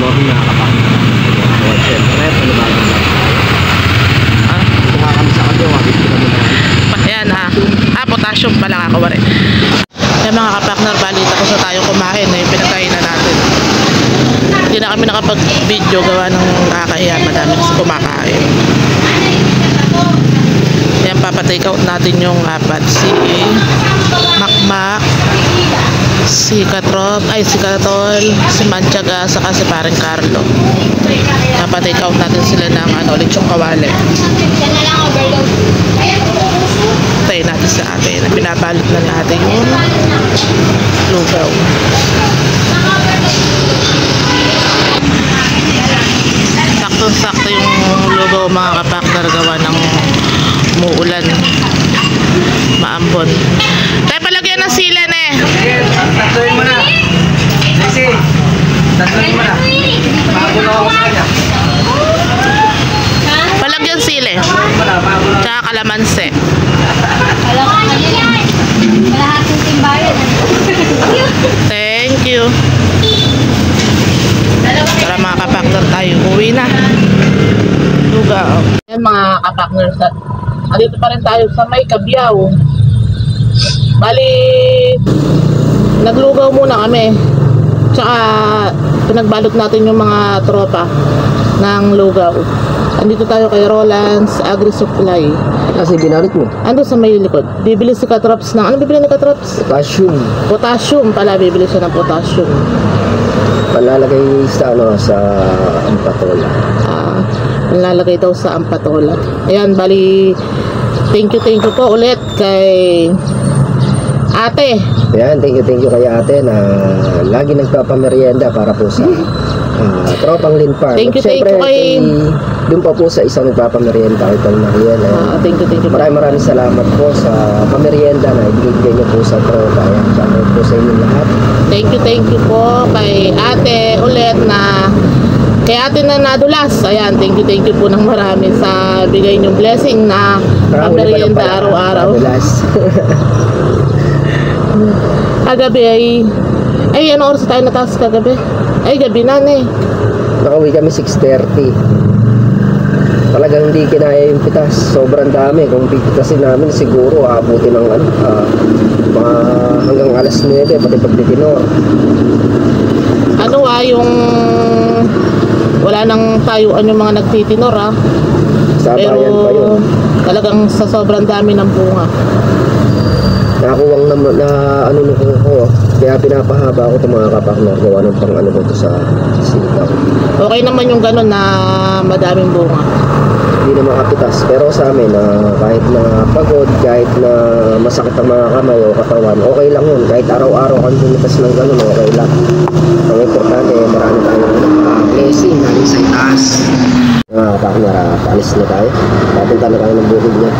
morning mga kapakner. So, siyempre, panibagong lang tayo. Kumaha kami sa kanya, wabit ko kami na. Ayan potassium pala kakawari. Ayan mga kapakner, balita ko sa tayo kumain na yung pinagkainan natin. Hindi na kami nakapag-video gawa ng nakakahiya, madami kasi kumakain. Ayan, papatake out natin yung apat. Si Makmak, si Katrop, si Katol, si Manchaga, saka si Paring Carlo. Papatake out natin sila ng lechong kawali. Tayo natin sa atin. Pinabalot na natin yung lugaw. Sakto-sakto yung lugaw mga kapakner, gawa ng muulan, maambon. Tayo palagyan ng sila na eh. Tatloin mo na. Kasi, tatloin mo na. Magulo ako sa kanya. Palagyan sila. Tsaka kalamansi. Thank you. Tara mga kapakner, tayo uwi na. Lugaw. Yan mga kapakner, andito pa rin tayo sa may Kabyaw. Bali, naglugaw muna kami. Tsaka pinagbalot natin yung mga tropa ng lugaw. Andito tayo kay Roland's Agri Supply. Kasi binalot mo? Ando sa may likod. Bibili si Katrops ng... Ano bibili ni Katrops? Potassium. Potassium pala. Bibili siya ng potassium. Palalagay sa ampatola. Nilalagay daw sa ampatola. Ayan, bali, thank you po ulit kay ate. Ayan, thank you kay ate na lagi nagpapamerienda para po sa tropang Lynn Farm. Thank you kay... Doon pa po sa isang nagpapamerienda kay Tol Mariel. Thank you. Maraming salamat po sa pamerienda na ibigay niyo po sa tropa. Ayan, salamat po sa inyo lahat. Thank you po kay ate ulit na... Kay ate na nadulas. Ayan, thank you po ng marami sa bigay niyong blessing na pamerienda araw-araw. Kagabi ay ano oras tayo nataas kagabi? Ay, gabi na eh. Nakauwi kami 6:30. Talagang hindi kinaya yung pitas. Sobrang dami. Kung pipitasin namin, siguro aabutin ng hanggang alas 9, pati pagtitinor. Yung wala nang tayuan yung mga nagtitinor Pero pa yun. Talagang sa sobrang dami ng bunga. Nakakuwang na ko. Kaya pinapahaba ako itong mga kapakner. Gawa ng pang ko sa sitaw. Okay naman yung gano'n na madaming bunga. Hindi na makapitas. Pero sa amin, kahit na pagod, kahit na masakit ang mga kamay o katawan, okay lang yun. Kahit araw-araw kang pumitas ng gano'n, okay lang. Ang importante, marami tayong blessing natin sa itaas. Mga kapakner, paalis na tayo. Papunta na tayo ng bukid niya.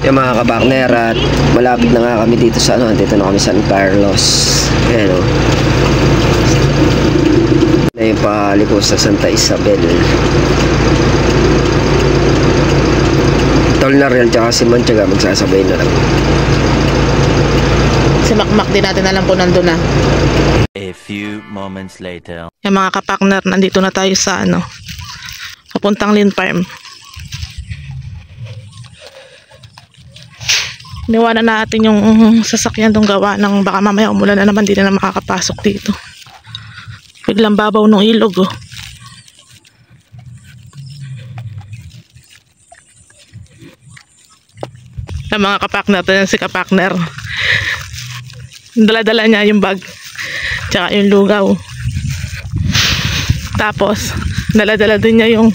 Yung mga kabakner, at malapit na nga kami dito sa dito na kami sa San Carlos. Ayan na yung paliko sa Santa Isabel. Tol Nariel tsaka si Manchaga magsasabay na lang. Si Makmak din natin alam po nandun na. A few moments later. Yung mga kapakner, nandito na tayo sa papuntang Lynn Farm. Niwanan natin yung sasakyan tong gawa ng baka mamaya umulan na naman, di na makakapasok dito. Biglang babaw ng ilog Ang mga kapakner, ito si kapakner. Dala-dala niya yung bag tsaka yung lugaw. Tapos dala-dala din niya yung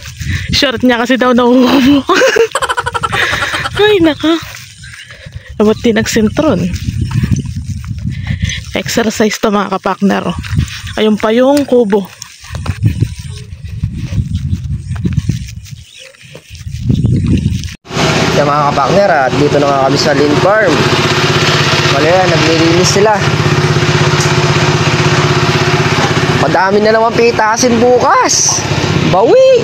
short niya kasi daw nauubo. Ay naka, abot din nagsintron. Exercise to mga kapakner. Ayun pa yung kubo. Kaya mga kapakner, at dito na nga kami sa Lynn Farm. Malaya, naglilinis sila. Madami na naman pitasin bukas. Bawi!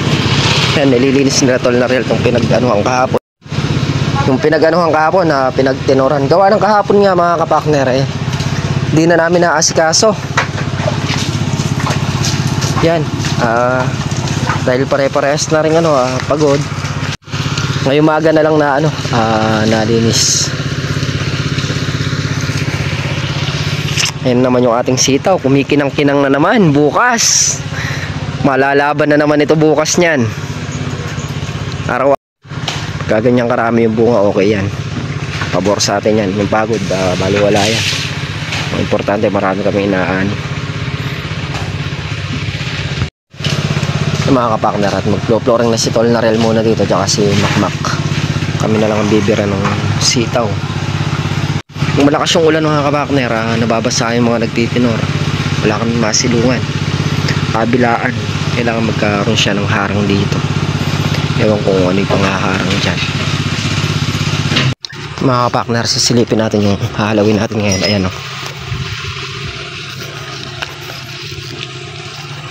Yan, nililinis nila Tol Nariel itong pinag-anuhan kahapon. Yung pinag-anuhan kahapon na pinagtinoran. Gawa ng kahapon nga mga kapakner Di na namin naasikaso. Yan. Dahil pare-parehas na rin pagod. Ngayong umaga na lang na nalinis. Ayan naman yung ating sitaw. Kumikinang-kinang na naman. Bukas. Malalaban na naman ito bukas niyan. Araw. Kaganyang karami yung bunga. Okay yan. Pabor sa atin yan. Yung pagod. Baliwala yan. Ang importante marami kami inaan. Mga kapakner, at mag-flooring na si Tol Narel muna dito. Tsaka si Makmak. Kami na lang ang bibira ng sitaw. Kung malakas yung ulan mga kapakner, nababasa yung mga nagtitinor. Wala kami masilungan. Kabilaan. Kailangan magkaroon siya ng harang dito. Ewan kung ano yung panghaharang dyan. Mga kapakner, sisilipin natin yung hahalawin natin ngayon. Ayan o.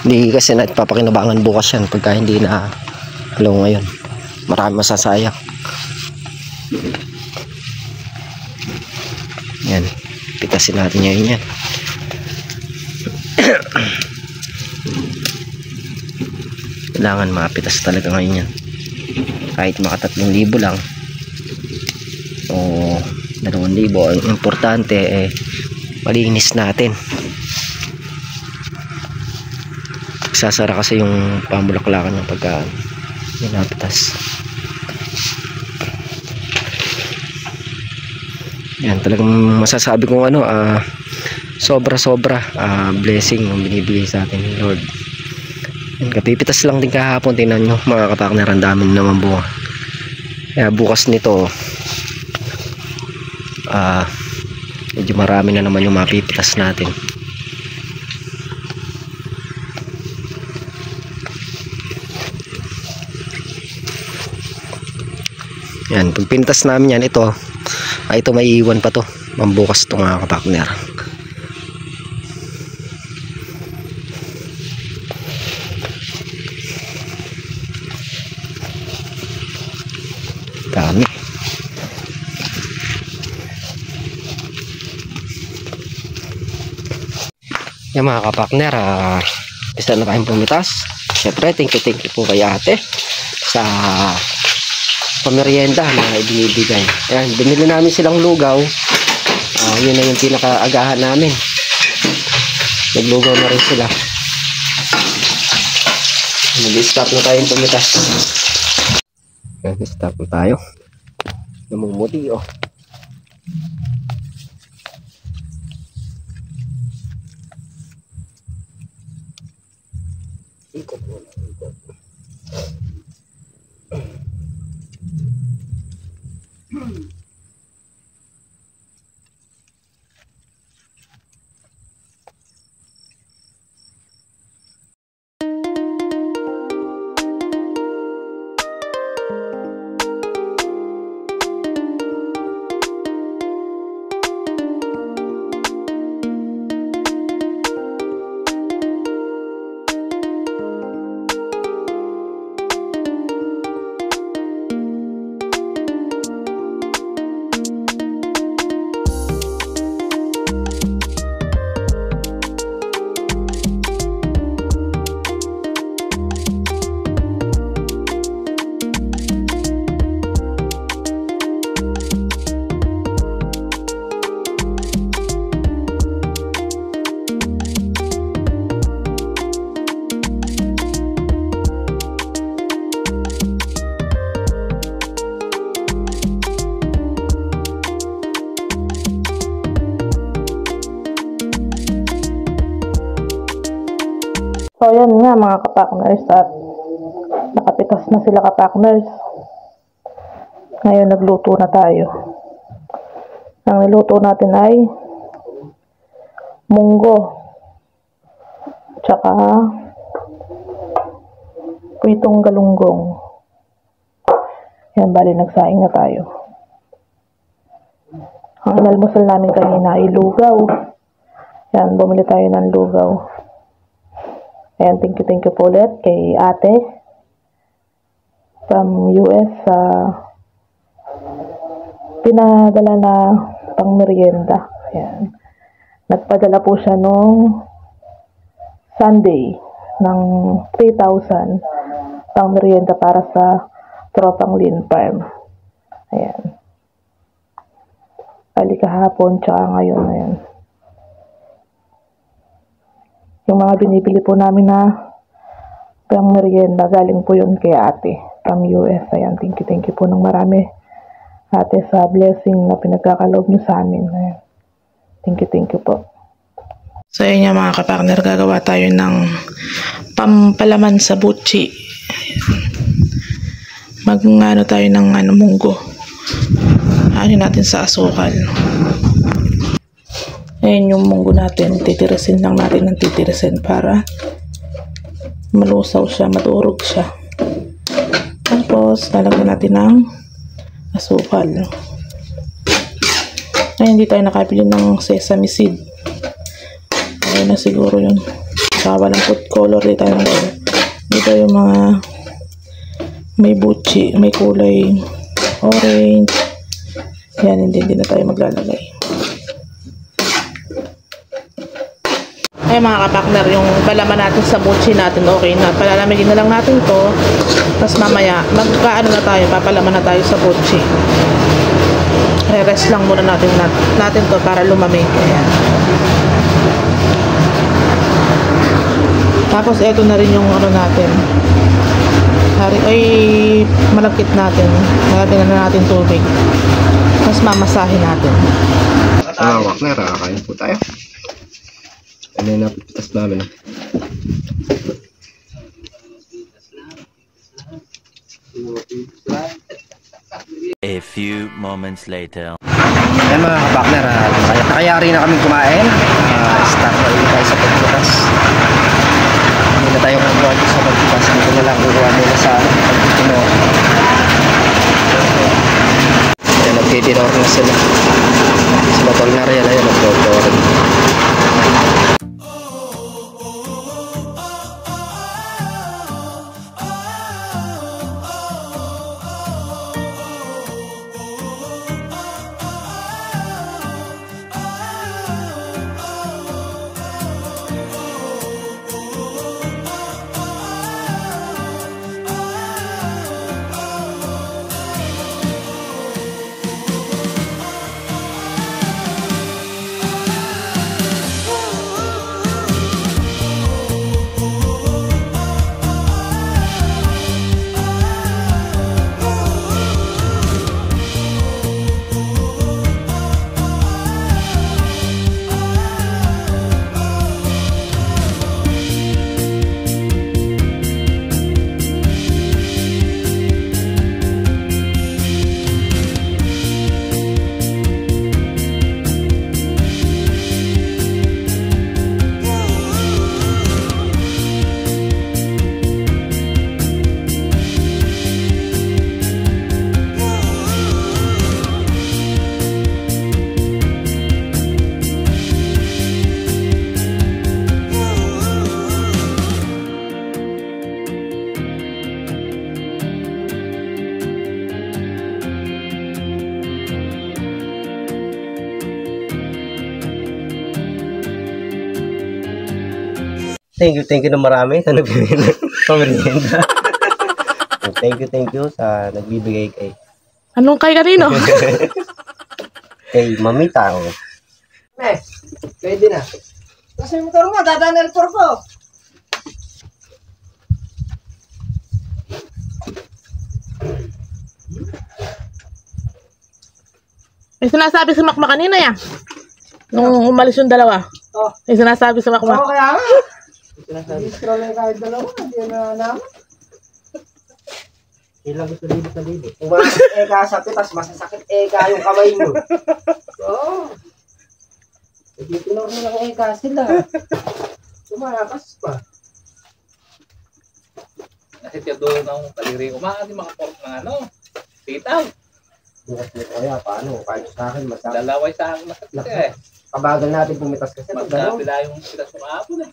Hindi kasi nagpapakinabangan bukas yan pagka hindi na halaw ngayon. Marami masasayang. Yan, pitasin natin ngayon yan. Kailangan mapitas talaga ngayon yan. Kahit maka 3,000 lang o 2,000, ang importante malinis natin. Sasara kasi yung pamulaklakan ng pagka napitas. Yan, talagang masasabi kong sobra blessing ang binibigay sa atin ng Lord. Yan, kapipitas lang din kahapon. Tingnan nyo mga kapakner, ang dami naman bunga. Kaya bukas nito medyo marami na naman yung mapipitas natin. Yan, pag pintas namin yan, ito may iwan pa to mambukas ito mga kapakner. Dami. Yan mga kapakner, isa na tayong pumitas. Siyempre thank you po kay ate sa pamerienda na ibinibigay. Ayan, binili namin silang lugaw. Yun na yung pinakaagahan namin. Naglugaw na rin sila. Nag-stop na tayong pumitas. Ayan, stop na tayo. Namumuti Ikot muna, ikot. So, yan nga mga kapakners, at nakapitas na sila kapakners. Ngayon, nagluto na tayo. Ang niluto natin ay munggo, tsaka pritong galunggong. Yan, bali nagsaing na tayo. Ang inalmusal namin kanina ay lugaw. Yan, bumili tayo ng lugaw. Ayan, thank you po ulit kay ate from US sa pinadala na pang merienda. Ayan. Nagpadala po siya nung Sunday. ng 3,000 pang merienda para sa tropang Lin Farm. Ayan. Ali kahapon, tsaka ngayon. Ayan. Yung mga binibili po namin na pang merienda, galing po yun kay ate from US. Ayan, thank you po ng marami, ate, sa blessing na pinagkakaloob nyo sa amin. Ayan. Thank you po. So yun nga mga kapartner, gagawa tayo ng pampalaman sa butchi. Mag-ano tayo ng munggo. Ano natin sa asukal. Ayan yung munggo natin. Titirisin lang natin ng titirisin para malusaw siya, madurog siya. Tapos lalagyan natin ng asukal. Ayan, hindi tayo nakabili ng sesame seed. Ayan na siguro yun. Baka walang food color. Dito yung mga may butchi, may kulay orange. Ayan, hindi na tayo maglalagay. Ayan mga kapartner, yung palaman natin sa butchi natin, okay na. Palalamigin na lang natin to. Tapos mamaya, magkaano na tayo, papalaman na tayo sa butchi. Rest lang muna natin to para lumamig. Ayan. Tapos eto na rin yung natin. Ay malagkit natin. Nalagyan na natin tubig. Tapos mamasahin natin. Wakner, kain po tayo. Ano yung napitas namin? A few moments later. Ayan mga kabakner, nakayari na kami kumain. Start na ulit tayo sa pagbukas. Hindi na tayo kukuha dito sa pagbukas. Hindi na lang kukuha muna sa pagbukas. Ayan, nagtitinor na sila. Sila tol na rin, ayan, nagtitinor. Thank you na marami sa nagbibigay ng pamerienda. Thank you sa nagbibigay kay Anong kay kanino? kay Mamita. Pwede na. Kasi yung motor mo, dadaan na motor ko. May sinasabi si Makma kanina yan. Nung umalis yung dalawa. Oh. May sinasabi si Makma. Oo, kaya nga. Hindi scroll na kahit dalawa. Hindi na naman. Ilang gusto dito sa dito. Kung wala eka sa pitas, masasakit eka yung kamay mo. Oo. Nagtitinor mo ng eka sila. Tumalakas pa. Nakit doon ng taliri ko. Mga pork na titaw. Bukas mo kaya, paano? Kahit sa akin, masakit. Lalaway sa akin masakit eh. Kabagal natin pumitas kasi. Mas napila yung pitas ng hapon eh.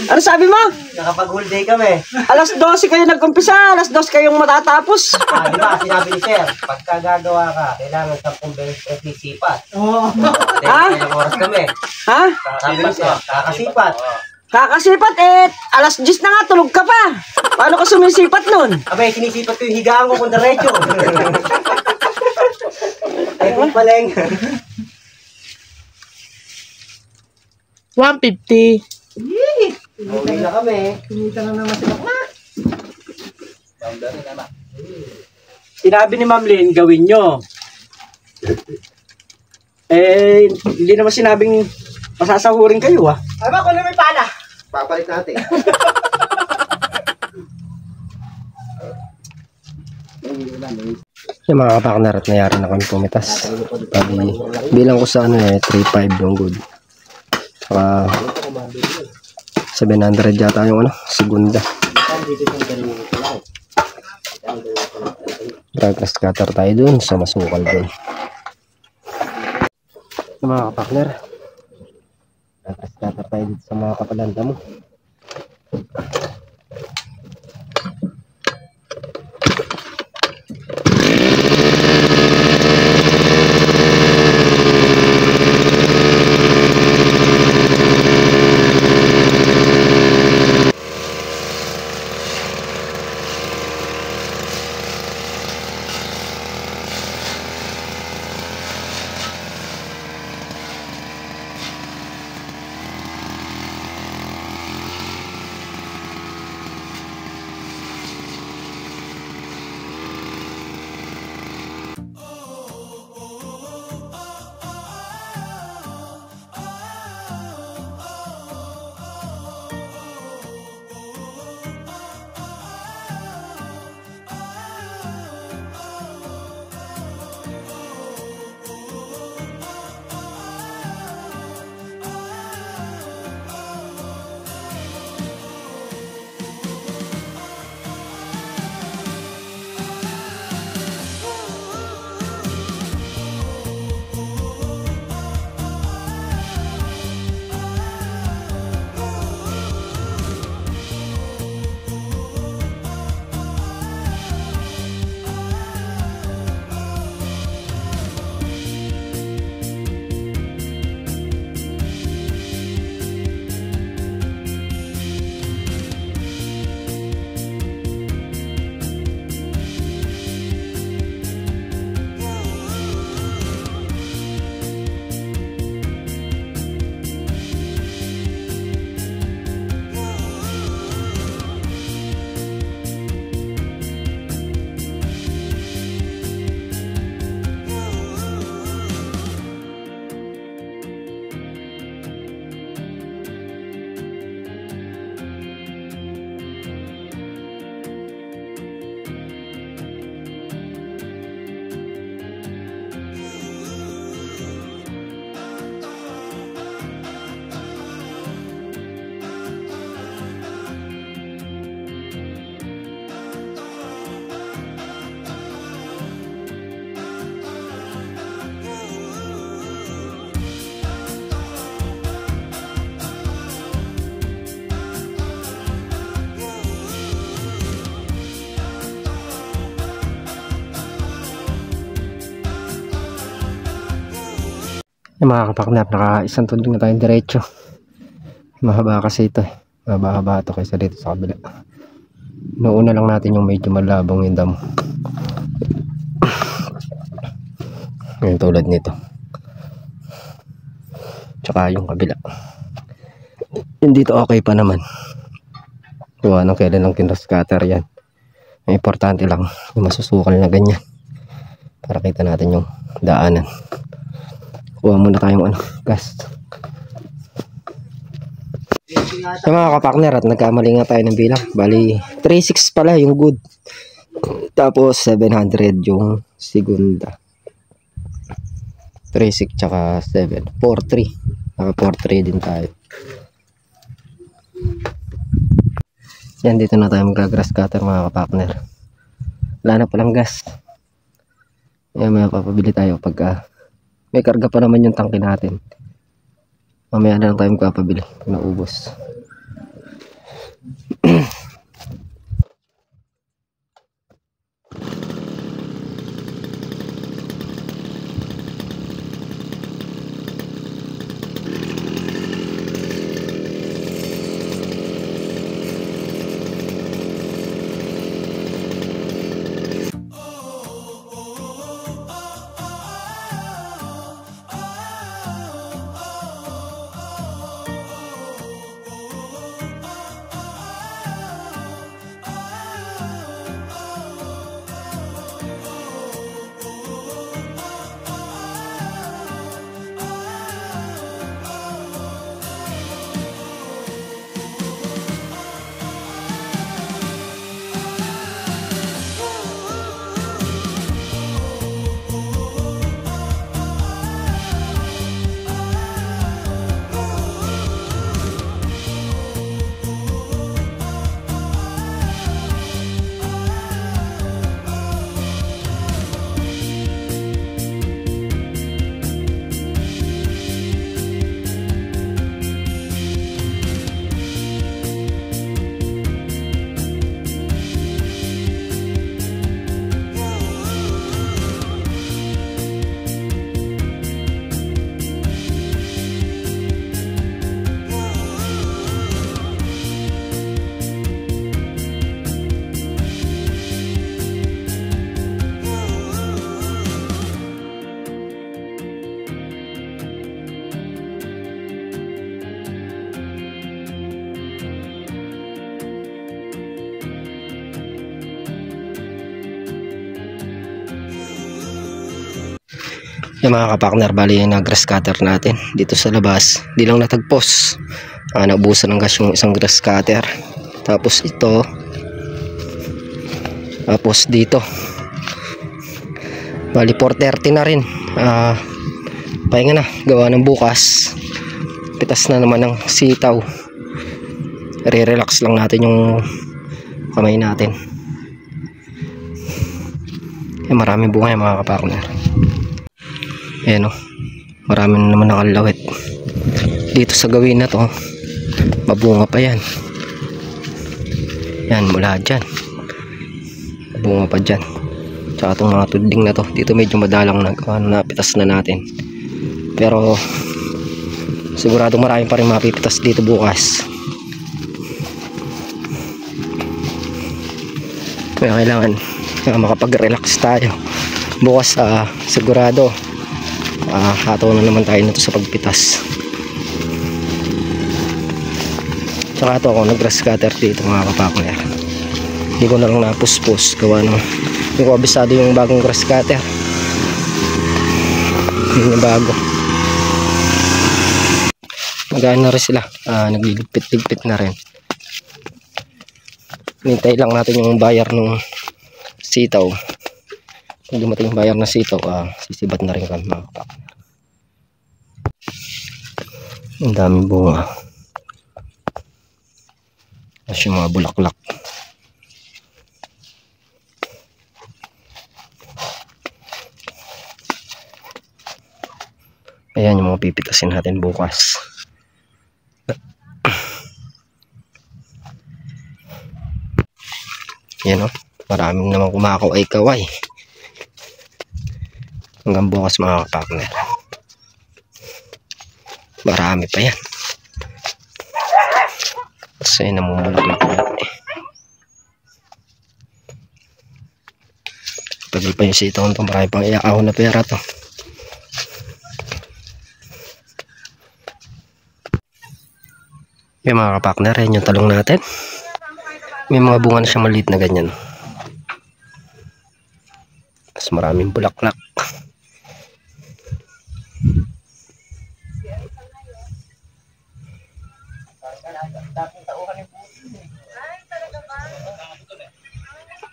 Ano sabi mo? Nakapag-whole day kami. Alas 12 kayo nag-umpisa, alas 2 kayong matatapos. Di ba, sinabi ni Sir, pagka gagawa ka, kailangan 10 beses ang sisipat. Ha? Ilang oras kami. Ha? Kakasipat. Kakasipat alas 10 na nga, tulog ka pa. Paano ka sumisipat nun? Abay, sinisipat ko yung higaan ko kung diretso. Ay, kung paleng. 150. Uwi na kami. Sinabi ni Ma'am Lynn, gawin nyo. Hindi naman sinabing masasahurin kayo Ay ba, kung may pala? Papalit natin. Yung mga kapakner at nayari na kami pumitas. Bilang ko sa 3.5 yung good. Saka 700 yata yung segunda. Progress cutter tayo dun sa masukal dun. Yung mga kapakner, progress cutter tayo dito sa mga kapalanda mo. Yung mga kapakner, naka-isang tudong na tayong diretso. Mahaba kasi ito mahaba-haba ito kaysa dito sa kabila. Noona lang natin yung medyo malabong yung damo. Yung tulad nito. Tsaka yung kabila. Yung dito okay pa naman. Kung anong kailan lang kinross-cutter yan. Ang importante lang yung masusukal na ganyan. Para kita natin yung daanan. Kuha muna tayong gas. Yung mga kapakner, at nagkamali nga tayo ng bilang. Bali 3.6 pala yung good. Tapos 700 yung segunda. 3.6 tsaka 7. 4.3. Naka 4.3 din tayo. Yan, dito na tayo mag-grass cutter mga kapakner. Wala na palang gas. Yan, may papabili tayo pagka may karga pa naman yung tangke natin. Mamaya na lang tayo magpapabili. Naubos. Yung mga kapakner, bali yung grass cutter natin dito sa labas, di lang natagpos. Naubusan ng gas yung isang grass cutter. Tapos ito, tapos dito, bali 4:30 na rin. Pahinga na, gawa ng bukas pitas na naman ng sitaw. Re-relax lang natin yung kamay natin. Maraming bunga yung mga kapakner. Ayan o, marami na naman nakalawit. Dito sa gawin na to, mabunga pa yan. Yan, mula dyan bunga pa dyan. Tsaka itong mga tudling na to, dito medyo madalang napitas na natin. Pero sigurado marami pa rin mapipitas dito bukas. Kaya kailangan makapag-relax tayo bukas. Sigurado hato na naman tayo nito sa pagpitas. Tsaka ito ako nag-grass cutter dito mga kapakner. Hindi ko na lang napuspos gawa ng hindi ko abisado yung bagong grass cutter. Yung bago magaan na rin sila. Nagligpit-ligpit na rin. Hintay lang natin yung bayar ng sitaw. Kung dumating yung bayar ng sitaw, sisibat na rin kami mga kapakner. Ang daming bunga. Tapos yung mga bulaklak. Ayan yung mga pipitasin natin bukas. Yan o, maraming naman kumakaway-kaway. Hanggang bukas mga kapakner, marami pa yan. Kasi namumulaklak na tagal pa yung sitaw nito. Marami pang iaaw na pera to. Yung mga kapakner, yan yung talong natin. May mga bunga na siyang maliit na ganyan. Mas maraming bulaklak.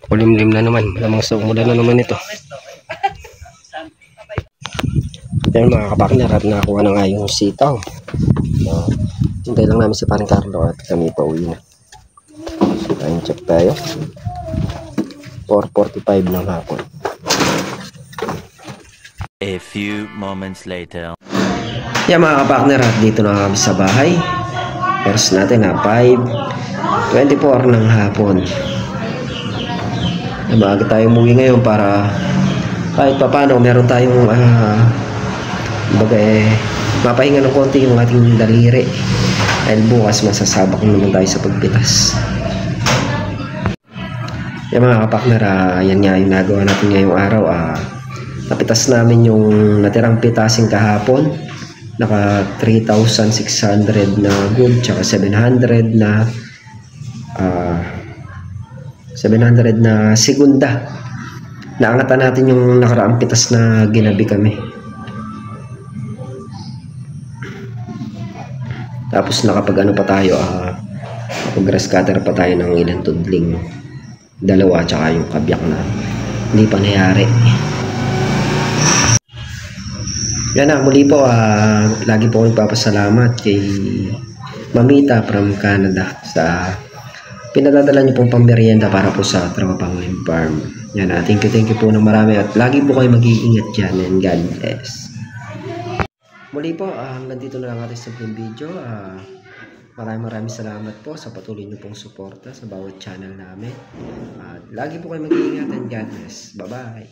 Kulimlim na naman, malamang sa umulan na naman ito. Yan mga kapakner, at nakakuha na nga yung sitaw. Hintay lang namin si Paring Carlo at kami pa uwi na. Time check tayo, 4:45 ng hapon. A few moments later. Yan mga kapakner, at dito na kami sa bahay. Pers natin 5:24 ng hapon. Maaga tayo umuwi ngayon para kahit pa paano meron tayong mapahinga ng konti yung ating daliri. Dahil bukas masasabak naman tayo sa pagpitas. Yan mga kapakner, yan nga yung nagawa natin ngayong araw. Napitas namin yung natirang pitasing kahapon. Naka 3,600 na good, tsaka 700 na segunda. Naangatan natin yung nakaraang pitas na ginabi kami. Tapos nakapag pa tayo, grass cutter pa tayo ng ilang tudling, 2 tsaka yung kabyak na hindi pa nangyari. Yan na, muli po, lagi po akong nagpapasalamat kay Mamita from Canada sa pinadadala niyo pong pamerienda para po sa Tropang Farm. Yan na, thank you po ng marami at lagi po kayo mag-iingat dyan and God bless. Muli po, hanggang dito na lang ating simpleng video. Maraming salamat po sa patuloy niyo pong suporta sa bawat channel namin. Lagi po kayo mag-iingat and God bless. Bye-bye.